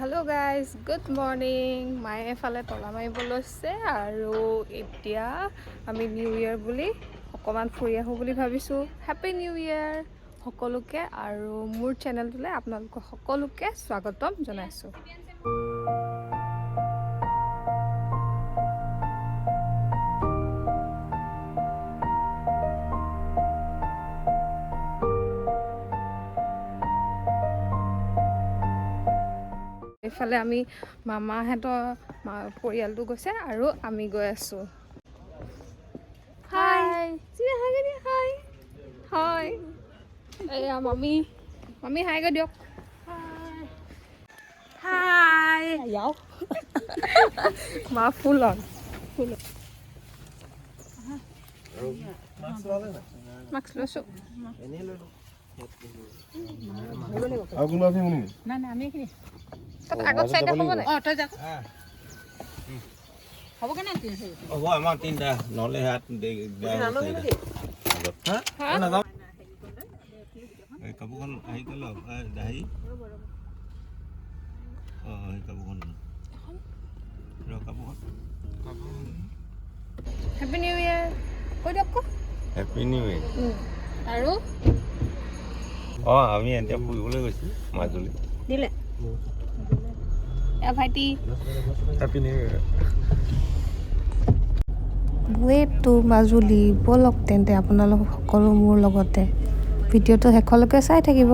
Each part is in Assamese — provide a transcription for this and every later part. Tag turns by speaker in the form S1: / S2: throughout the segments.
S1: Hello guys, good morning. মায়ে এফালে তলা মাৰিব লৈছে আৰু এতিয়া আমি নিউ ইয়াৰ বুলি অকমান ফুৰি আহো বুলি ভাবিছো। হ্যাপি নিউ ইয়াৰ সকলোকে আৰু মোৰ চেনেলটোলে আপোনালোক সকলোকে স্বাগতম জনাইছো। এফালে আমি মামাহঁতৰ পৰিয়ালটো গৈছে আৰু আমি গৈ আছো। হাই চিয়া হাই গনি হাই হাই এয়া মামি হাই গৈ দিয়ক। হাই ইয়াও মা ফুল অন মাস্ক লৈছো
S2: আগুলো আছে মনি
S3: না না আমি এখানে
S1: আগত সাইডে হ'ব না
S3: তই যা হ'ব কেনে
S2: হ'ব আমাৰ তিনটা নহলে হাত হ্যাঁ না যাও এই কাপোৰখন আহি গ'ল দাহি এই কাপোৰখন
S1: হ্যাপি নিউ ইয়াৰ কৈ দিয়ক
S2: হেপী নিউ ইয়াৰ
S1: আৰু
S2: আমি এতিয়া ফুৰিবলৈ গৈছো মাজুলী
S1: দিলে এ ভাইটি
S2: happy new year
S1: way to Majuli বলক তেন্তে আপোনালোক সকলো মোৰ লগতে ভিডিঅ'টো শেষলৈকে চাই থাকিব।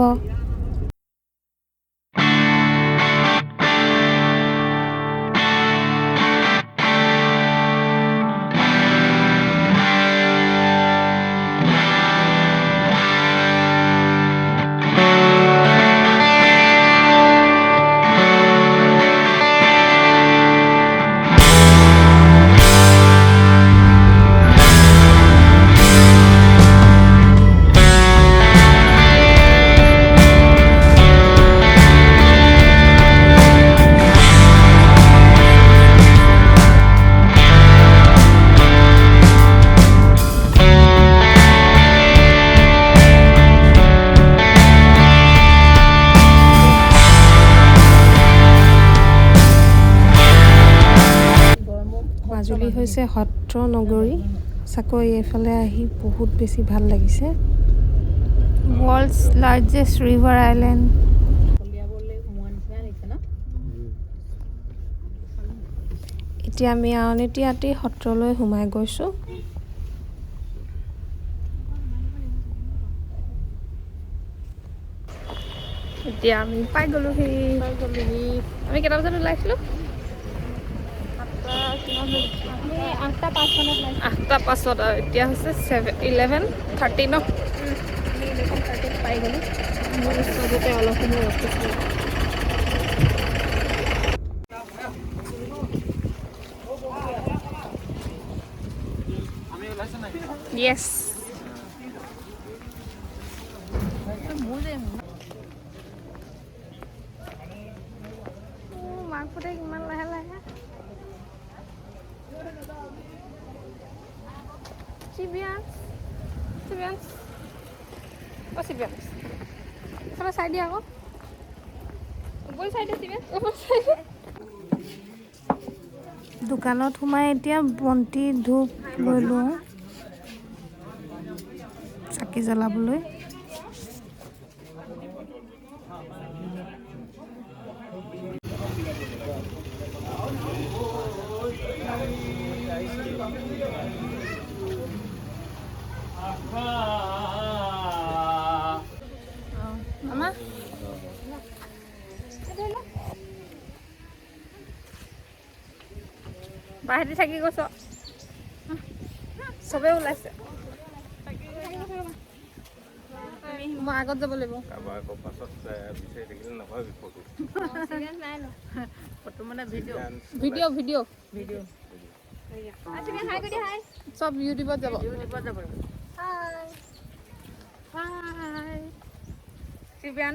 S1: মাজুলী হৈছে সত্ৰ নগৰী চাকৈ এইফালে আহি বহুত বেছি ভাল লাগিছে। ৱৰ্ল্ডছ লাৰ্জেষ্ট ৰিভাৰ আইলেণ্ড এতিয়া আমি আউনীআটী সত্ৰলৈ সোমাই গৈছো। এতিয়া আমি পাই গলোহি আমি কেইটা বজাত ওলাইছিলো 8:05 এতিয়া হৈছে 11:30 ন পাই গ'লো চবতে অলপ সময় ৰখিছিলোঁ। য়েছ মাক ফুটে কিমান লাহে লাহে চাই দিয়া আকৌ দোকানত সোমাই এতিয়া বন্তি ধূপ লৈ লওঁ চাকি জ্বলাবলৈ। মামা বাহিৰতে থাকি গৈছ চবেই ওলাইছে মই আগত যাব লাগিব ভিডিঅ' চব ইউটিউবত যাব। হাই চিবিয়ান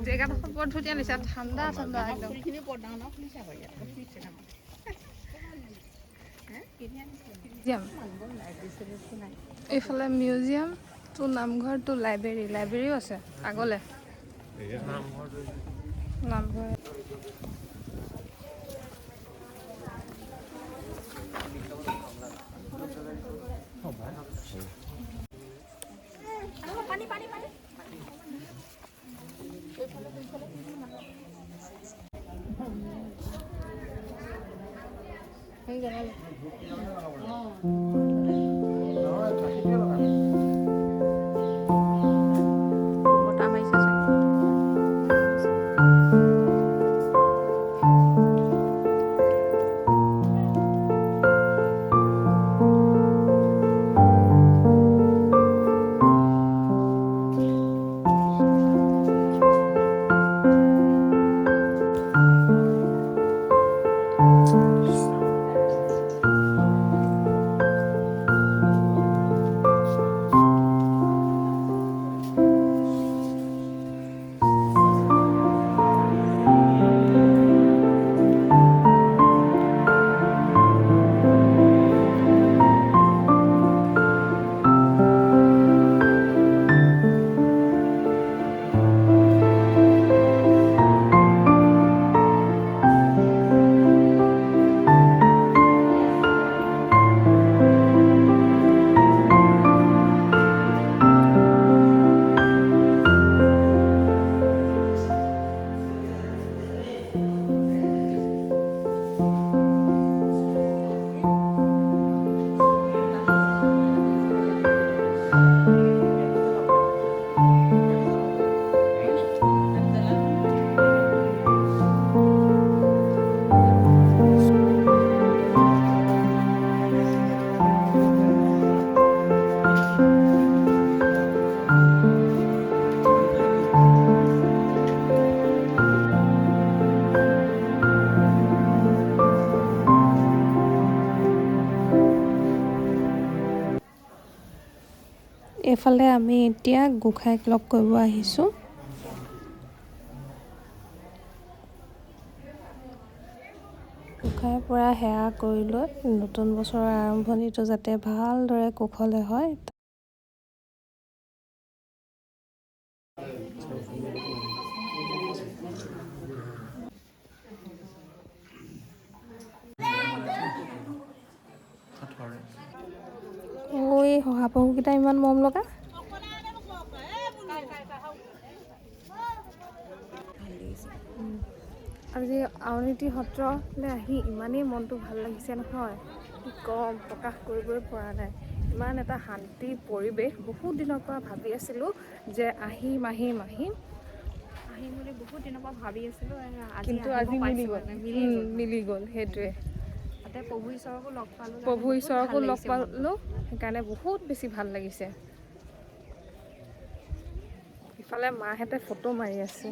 S1: জেগাডোখৰ বৰ ধুনীয়া লাগিছে ঠাণ্ডা একদম এইফালে মিউজিয়াম তো নামঘৰ তো লাইব্ৰেৰীও আছে আগলে নামঘৰ বতাহ মাৰিছে চাগে এইফালে আমি এতিয়া গোসাঁইক লগ কৰিব আহিছোঁ গোসাঁইৰ পৰা সেৱা কৰি লৈ নতুন বছৰৰ আৰম্ভণিটো যাতে ভালদৰে কুশলে হয় ঐ শহাপহুকেইটা ইমান মৰম লগা আজি আউনীআটী সত্ৰলৈ আহি ইমানেই মনটো ভাল লাগিছে নহয় কি ক'ম প্ৰকাশ কৰিবই পৰা নাই ইমান এটা শান্তি পৰিৱেশ বহুত দিনৰ পৰা ভাবি আছিলোঁ যে আহিম বুলি বহুত দিনৰ পৰা ভাবি আছিলোঁ কিন্তু আজি মিলি গ'ল সেইটোৱে তাতে প্ৰভু ঈশ্বৰকো লগ পালোঁ সেইকাৰণে বহুত বেছি ভাল লাগিছে ইফালে মাহঁতে ফটো মাৰি আছে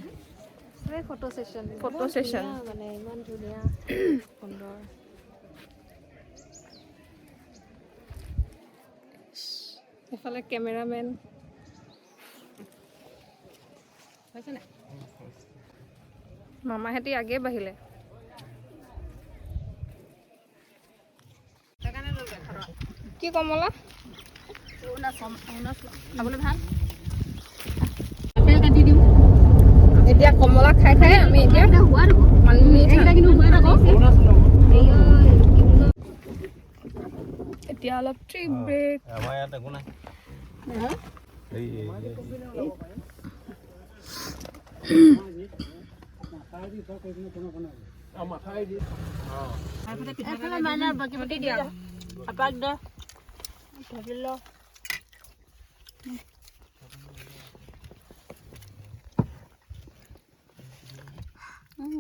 S1: ফটো সেশন মানে ইমান ধুনীয়া সুন্দৰ এফালে কেমেৰামেন হৈছে নাই মামাহঁতি আগে বাঢ়িলে কি কমলা খাবলৈ ভাল এতিয়া কমলা খাই আমি এতিয়া এতিয়া অলপ ট্ৰিপ ব্ৰেক
S2: আমাৰ ইয়াত একো নাই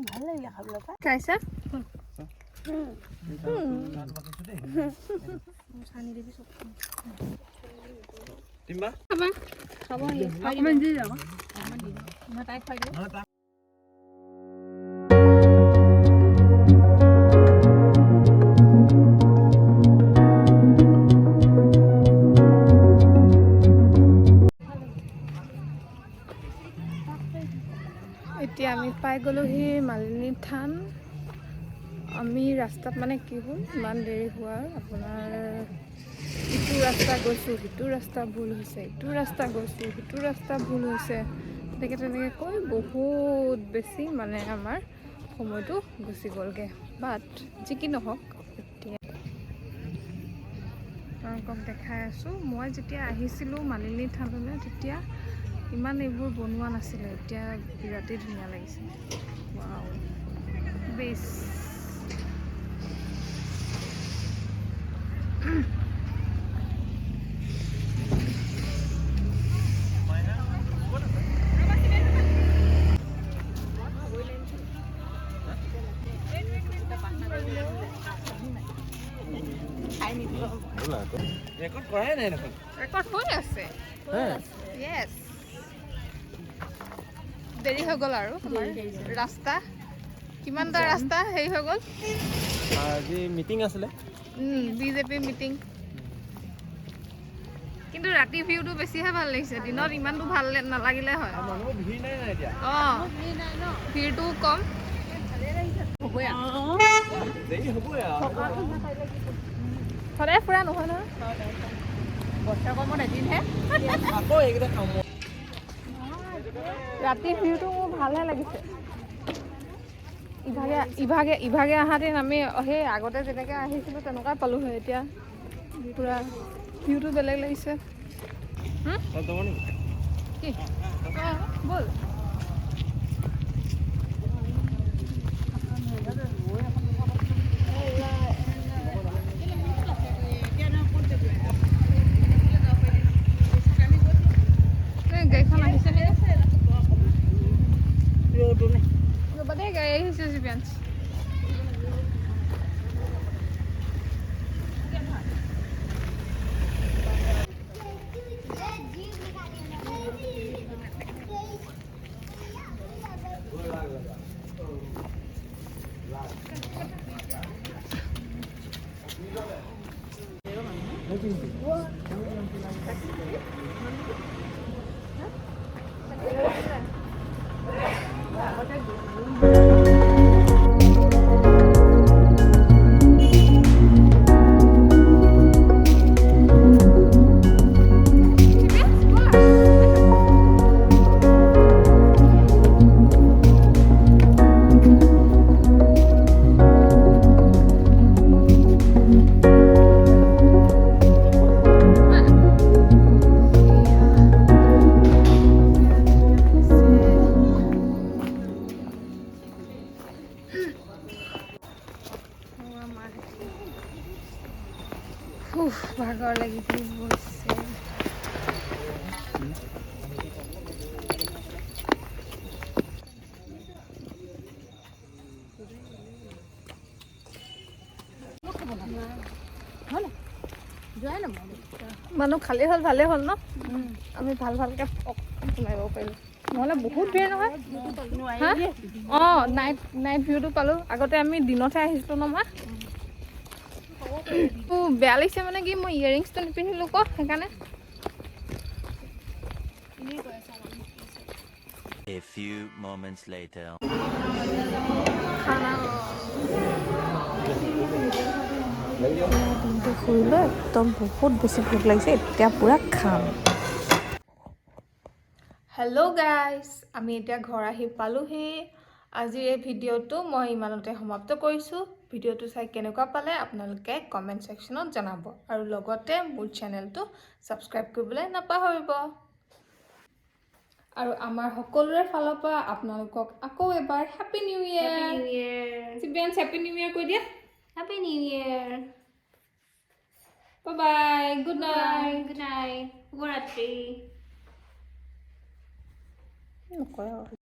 S1: ভাল লাগিলে খাবলৈ খাইছা এতিয়া আমি পাই গ'লোহি মালিনী থান আমি ৰাস্তাত মানে কি হ'ল ইমান দেৰি হোৱাৰ আপোনাৰ ইটো ৰাস্তা গৈছোঁ সিটো ৰাস্তা ভুল হৈছে, ইটো ৰাস্তা গৈছোঁ সিটো ৰাস্তা ভুল হৈছে, তেনেকৈ কৈ বহুত বেছি মানে আমাৰ সময়টো গুচি গ'লগৈ। বাট যি কি নহওক এতিয়া আপোনালোকক দেখাই আছোঁ। মই যেতিয়া আহিছিলোঁ মালিনী থানলৈ তেতিয়া ইমান এইবোৰ বনোৱা নাছিলে, এতিয়া বিৰাটেই ধুনীয়া লাগিছে। ৱাও বেছ
S2: ৰেকৰ্ড কৰাই নাই দেখোন।
S1: ৰেকৰ্ড হৈ আছে। য়েছ, দেৰি হৈ গ'ল আৰু আমাৰ ৰাস্তা কিমানটা ৰাস্তা হেৰি হৈ গ'ল।
S2: আজি মিটিং আছিলে,
S1: বিজেপি মিটিং। কিন্তু ৰাতি ভিউটো বেছিহে ভাল লাগিছে, দিনত ইমানটো ভাল নালাগিলে হয়।
S2: মানুহৰ ভিৰ নাই নাই এতিয়া।
S1: অঁ ভিৰটোও কম।
S2: দেৰি হ'বই আৰু।
S1: সদায় ফুৰা নহয় নহয়, বছৰেকৰ মূৰত এদিনহে।
S2: আকৌ এইকেইটা কাম
S1: ৰাতিৰ ভিউটো মোৰ ভালহে লাগিছে। ইভাগে অহাহেঁতেন আমি সেই আগতে যেনেকৈ আহিছিলোঁ তেনেকুৱাই পালোঁ হয়। এতিয়া পূৰা ভিউটো বেলেগ লাগিছে। কি অঁ ব'ল। গাড়ীখন আহিছে ৰ'বা দেই, গাড়ী আহিছে জিবিয়াঞ্চ। ভাগৰ লাগি গৈছে। মানুহ খালী হ'ল, ভালেই হ'ল ন। আমি ভালকৈ সোমাব পাৰিলোঁ, নহ'লে বহুত ভিৰ নহয়। অঁ নাইট ভিউটো পালোঁ। আগতে আমি দিনতহে আহিছিলোঁ ন মা। বেয়া লাগিছে মানে কি, মই ইয়েৰিংছটো নিপিন্ধিলোঁ আকৌ সেইকাৰণে।
S3: A few moments later.
S1: ফুৰিলে একদম বহুত বেছি ভোক লাগিছে, এতিয়া পূৰা খাম। হেল্ল' গাইজ, আমি এতিয়া ঘৰ আহি পালোহি। আজিৰ এই ভিডিঅ'টো মই ইমানতে সমাপ্ত কৰিছোঁ। ভিডিঅ'টো চাই কেনেকুৱা পালে আপোনালোকে কমেণ্ট ছেকশ্যনত জনাব, আৰু লগতে মোৰ চেনেলটো ছাবস্ক্ৰাইব কৰিবলৈ নাপাহৰিব। আৰু আমাৰ সকলোৰে ফালৰ পৰা আপোনালোকক আকৌ এবাৰ হেপী নিউ ইয়েৰ। জিবিয়াঞ্চ হেপী নিউ ইয়েৰ কৈ দিয়া। Happy new year. Bye bye, good night.
S4: শুভৰাত্ৰি।
S1: নকয় আৰু।